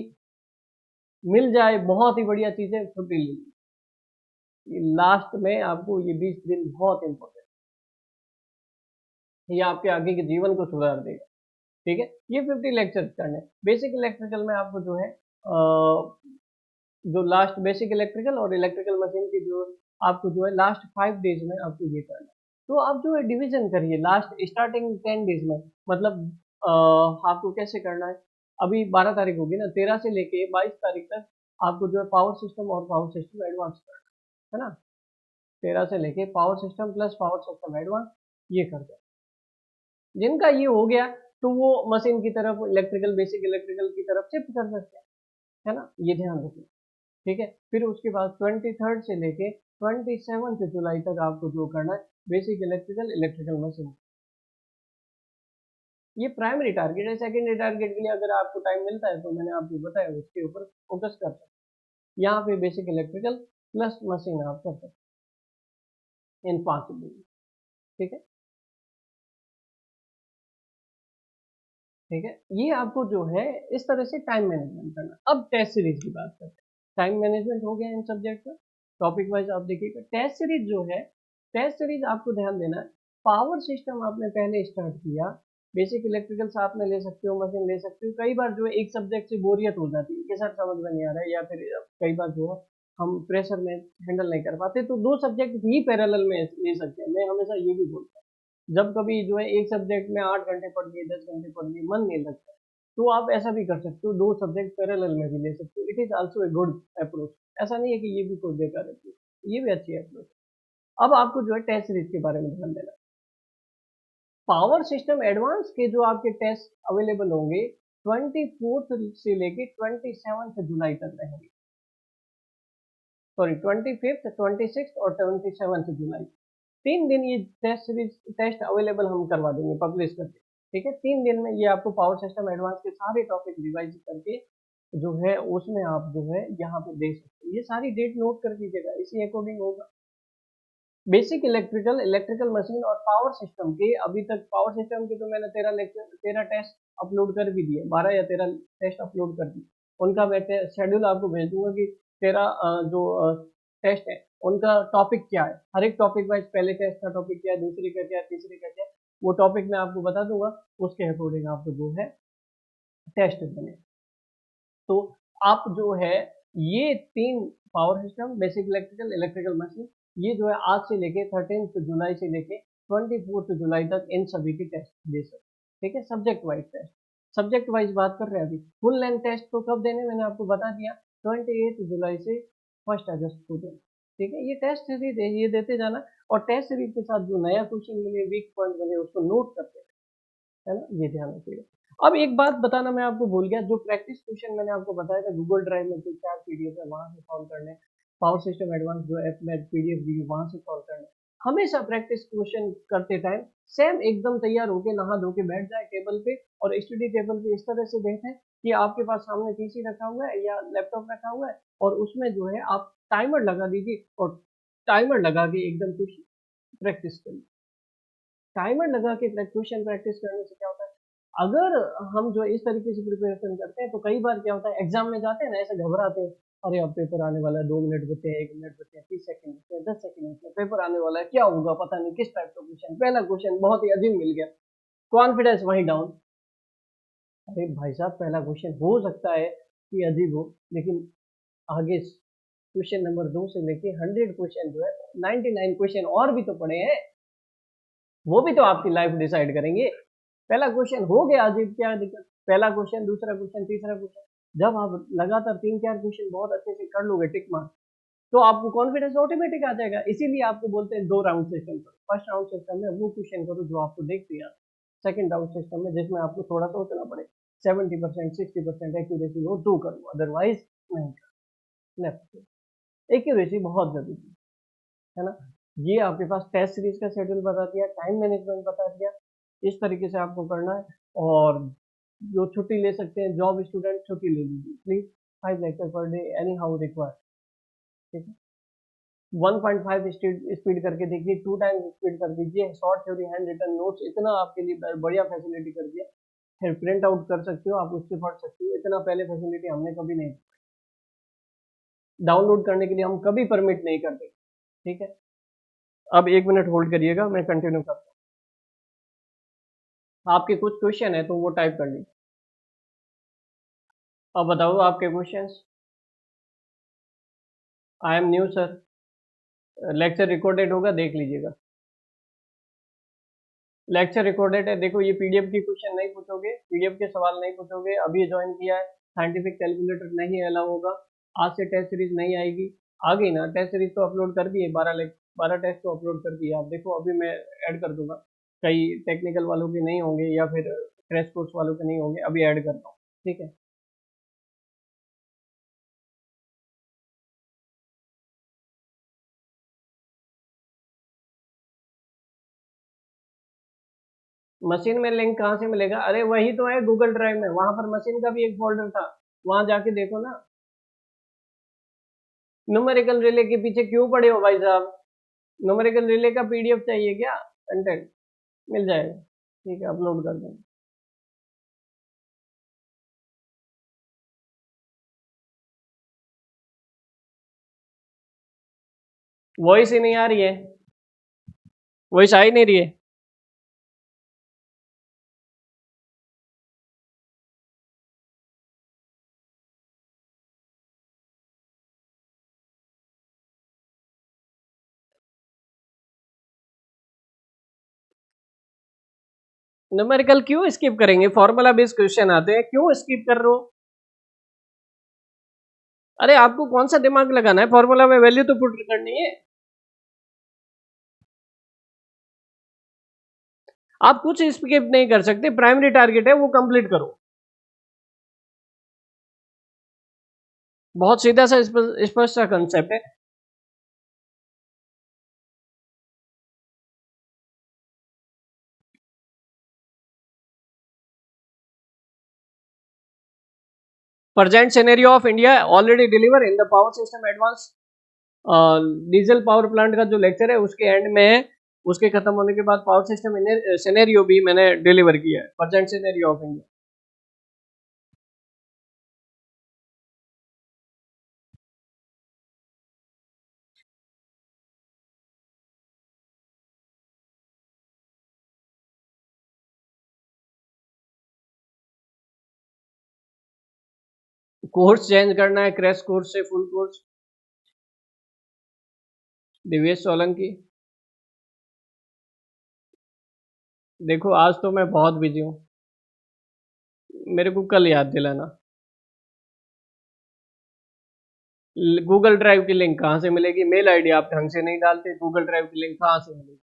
मिल जाए, बहुत ही बढ़िया चीज है, छुट्टी ले लीजिए। लास्ट में आपको ये 20 दिन बहुत इंपॉर्टेंट, ये आपके आगे के जीवन को सुधार देगा। ठीक है। ये 50 लेक्चर करने, बेसिक इलेक्ट्रिकल में आपको जो है जो लास्ट बेसिक इलेक्ट्रिकल और इलेक्ट्रिकल मशीन की जो आपको जो है लास्ट 5 डेज में आपको ये करना है। तो आप जो है डिवीजन करिए लास्ट स्टार्टिंग 10 डेज में। मतलब आपको कैसे करना है, अभी 12 तारीख होगी ना, 13 से लेके 22 तारीख तक आपको जो है पावर सिस्टम और पावर सिस्टम एडवांस करना है ना। 13 से लेके power system plus power system advance ये कर दो। जिनका ये हो गया तो वो मशीन की तरफ, इलेक्ट्रिकल बेसिक इलेक्ट्रिकल की तरफ शिफ्ट कर सकते हैं, है ना, ये ध्यान रखिए। ठीक है। फिर उसके बाद 23 से लेके 27 जुलाई तक आपको जो करना है बेसिक इलेक्ट्रिकल, इलेक्ट्रिकल मशीन, ये प्राइमरी टारगेट है। सेकेंडरी टारगेट के लिए अगर आपको टाइम मिलता है तो मैंने आपको बताया उसके ऊपर फोकस कर सकते हैं। यहाँ पे बेसिक इलेक्ट्रिकल प्लस मशीन आप कर सकते हैं इन 5 दिन। ठीक है। ठीक है, ये आपको जो है इस तरह से टाइम मैनेजमेंट करना। अब टेस्ट सीरीज की बात करते हैं। टाइम मैनेजमेंट हो गया इन सब्जेक्ट का, टॉपिक वाइज आप देखिएगा। टेस्ट सीरीज जो है, टेस्ट सीरीज आपको ध्यान देना है। पावर सिस्टम आपने पहले स्टार्ट किया, बेसिक इलेक्ट्रिकल्स आपने ले सकते हो, मशीन ले सकते हो। कई बार जो है एक सब्जेक्ट से बोरियत हो जाती है कि सर समझ में नहीं आ रहा है, या फिर कई बार जो है हम प्रेशर में हैंडल नहीं कर पाते, तो दो सब्जेक्ट भी पैरेलल में ले सकते हैं। मैं हमेशा ये भी बोलता हूँ, जब कभी जो है एक सब्जेक्ट में 8 घंटे पढ़ लिए, 10 घंटे पढ़ लिए, मन नहीं लगता, तो आप ऐसा भी कर सकते हो, दो सब्जेक्ट पैरेलल में भी ले सकते हो। It is also a good approach. ऐसा नहीं है कि ये भी कोई बेकार है, ये भी अच्छी अप्रोच। अब आपको जो है टेस्ट सीरीज के बारे में ध्यान देना। पावर सिस्टम एडवांस के जो आपके टेस्ट अवेलेबल होंगे 24 से लेके 27 जुलाई तक रहेंगे। सॉरी, 25, 26 और 27 जुलाई, 3 दिन ये टेस्ट सीरीज टेस्ट अवेलेबल हम करवा देंगे पब्लिश करके। ठीक है, 3 दिन में ये आपको पावर सिस्टम एडवांस के सारे टॉपिक रिवाइज करके जो है उसमें आप जो है यहाँ पे देख सकते हैं। ये सारी डेट नोट कर दीजिएगा, इसी अकॉर्डिंग होगा। बेसिक इलेक्ट्रिकल, इलेक्ट्रिकल मशीन और पावर सिस्टम के अभी तक, पावर सिस्टम के तो मैंने 13 टेस्ट अपलोड कर भी दिए, 12 या 13 टेस्ट अपलोड कर दिए। उनका मैं शेड्यूल आपको भेज दूंगा कि 13 जो टेस्ट है उनका टॉपिक क्या है। हर एक टॉपिक वाइज, पहले टेस्ट का टॉपिक क्या है, दूसरे का क्या है, तीसरे का क्या है, वो टॉपिक मैं आपको बता दूंगा। उसके अकॉर्डिंग आपको जो है टेस्ट देने। तो आप जो है ये 3 power system, basic electrical, electrical machine, ये जो है आज से लेके 13 जुलाई से लेके 24 जुलाई तक इन सभी के टेस्ट दे सकते। ठीक है, subject wise test. Subject wise बात कर रहे हैं अभी, फुल लेंथ टेस्ट तो कब देने मैंने आपको बता दिया, 28 जुलाई से 1 अगस्त को देना। ठीक है, ये टेस्ट सीरीज है, ये देते जाना। और टेस्ट सीरीज के साथ जो नया क्वेश्चन मिले, वीक पॉइंट मिले, उसको नोट करते है ना, ये ध्यान रखिएगा। अब एक बात बताना मैं आपको भूल गया, जो प्रैक्टिस क्वेश्चन मैंने आपको बताया था गूगल ड्राइव में जो 4 पीडीएफ है वहां से सॉल्व करने, पावर सिस्टम एडवांस जो ऐप में पीडीएफ दी वहां से सॉल्व करने। हमेशा प्रैक्टिस क्वेश्चन करते टाइम सेम एकदम तैयार होके नहा धो के बैठ जाए टेबल पे, और स्टडी टेबल पे इस तरह से देखें कि आपके पास सामने पीसी रखा हुआ है या लैपटॉप रखा हुआ है, और उसमें जो है आप टाइमर लगा दीजिए, और टाइमर लगा के एकदम कुछ प्रैक्टिस करिए। टाइमर लगा के क्वेश्चन प्रैक्टिस करने से क्या होता है, अगर हम जो इस तरीके से प्रिपरेशन करते हैं तो कई बार क्या होता है, एग्जाम में जाते हैं ना ऐसे घबराते हैं, अरे अब पेपर आने वाला है, 2 मिनट बचे हैं, 1 मिनट बचे हैं, 30 सेकंड बचे हैं, 10 सेकंड बचे हैं, पेपर आने वाला है, क्या होगा पता नहीं, किस टाइप का क्वेश्चन, पहला क्वेश्चन बहुत ही अजीब मिल गया, कॉन्फिडेंस वहीं डाउन। अरे भाई साहब, पहला क्वेश्चन हो सकता है कि अजीब हो, लेकिन आगे क्वेश्चन नंबर 2 से लेके 100 क्वेश्चन जो है, 99 क्वेश्चन और भी तो पड़े हैं, वो भी तो आपकी लाइफ डिसाइड करेंगे। पहला क्वेश्चन हो गया अजीब, क्या दिक्कत, पहला क्वेश्चन, दूसरा क्वेश्चन, तीसरा क्वेश्चन, जब आप लगातार 3-4 क्वेश्चन बहुत अच्छे से कर लोगे टिक मार्क, तो आपको कॉन्फिडेंस ऑटोमेटिक आ जाएगा। इसीलिए आपको बोलते हैं 2 राउंड सिस्टम करो। फर्स्ट राउंड सिस्टम में वो क्वेश्चन करो जो आपको देखते हैं, सेकंड राउंड सिस्टम में जिसमें आपको थोड़ा सोचना पड़े, 70% 60% एक्यूरेसी हो तो करो, अदरवाइज नहीं करो। लेफ्ट, एक्यूरेसी बहुत जरूरी है ना। ये आपके पास टेस्ट सीरीज का शेड्यूल बता दिया, टाइम मैनेजमेंट बता दिया, इस तरीके से आपको करना है। और जो छुट्टी ले सकते हैं, जॉब स्टूडेंट छुट्टी ले लीजिए please, 5 lecture per day any how required. ठीक है, 1.5 स्पीड करके देखिए, 2 टाइम्स स्पीड कर दीजिए। Short theory, hand written notes, इतना आपके लिए बढ़िया फैसिलिटी कर दिया। फिर प्रिंट आउट कर सकते हो, आप उससे पढ़ सकते हो, इतना पहले फैसिलिटी हमने कभी नहीं, डाउनलोड करने के लिए हम कभी परमिट नहीं करते। ठीक है, अब 1 मिनट होल्ड करिएगा, मैं कंटिन्यू करता हूँ। आपके कुछ क्वेश्चन है तो वो टाइप कर लीजिए। अब बताओ आपके questions. I am new sir, lecture recorded होगा, देख लीजिएगा। लेक्चर रिकॉर्डेड है, देखो ये पीडीएफ की क्वेश्चन नहीं पूछोगे, पीडीएफ के सवाल नहीं पूछोगे। अभी ज्वाइन किया है, साइंटिफिक कैलकुलेटर नहीं अलाउ होगा, आज से टेस्ट सीरीज नहीं आएगी। आ गई ना टेस्ट सीरीज, तो अपलोड कर दिए, 12 टेस्ट तो अपलोड कर दिए। आप देखो अभी मैं ऐड कर दूंगा, कई टेक्निकल वालों के नहीं होंगे या फिर क्रैश कोर्स वालों के नहीं होंगे, अभी ऐड करता हूँ। ठीक है, मशीन में लिंक कहाँ से मिलेगा, अरे वही तो है गूगल ड्राइव में, वहां पर मशीन का भी एक फोल्डर था, वहां जाके देखो ना। न्यूमेरिकल रिले के पीछे क्यों पड़े हो भाई साहब, न्यूमेरिकल रिले का पीडीएफ चाहिए क्या, कंटेंट मिल जाएगा। ठीक है, अपलोड कर देंगे। वॉइस ही नहीं आ रही है, वॉइस आ ही नहीं रही है। न्यूमेरिकल क्यों स्किप करेंगे, फॉर्मूला बेस्ड क्वेश्चन आते हैं, क्यों स्किप कर रहे हो? अरे आपको कौन सा दिमाग लगाना है, फॉर्मूला में वैल्यू तो पुट करनी है। आप कुछ स्किप नहीं कर सकते, प्राइमरी टारगेट है वो कंप्लीट करो। बहुत सीधा सा स्पष्ट सा कंसेप्ट है। Present scenario of India already deliver in the power system advance diesel power plant का जो लेक्चर है उसके एंड में है, उसके खत्म होने के बाद पावर सिस्टम सिनेरियो भी मैंने डिलीवर किया है, present scenario of India. Course change करना है, क्रैश कोर्स से फुल कोर्स। दिव्येश सोलंकी, देखो आज तो मैं बहुत बिजी हूँ, मेरे को कल याद दिलाना। गूगल ड्राइव की लिंक कहाँ से मिलेगी, मेल आईडी आप ढंग से नहीं डालते, गूगल ड्राइव की लिंक कहाँ से मिलेगी?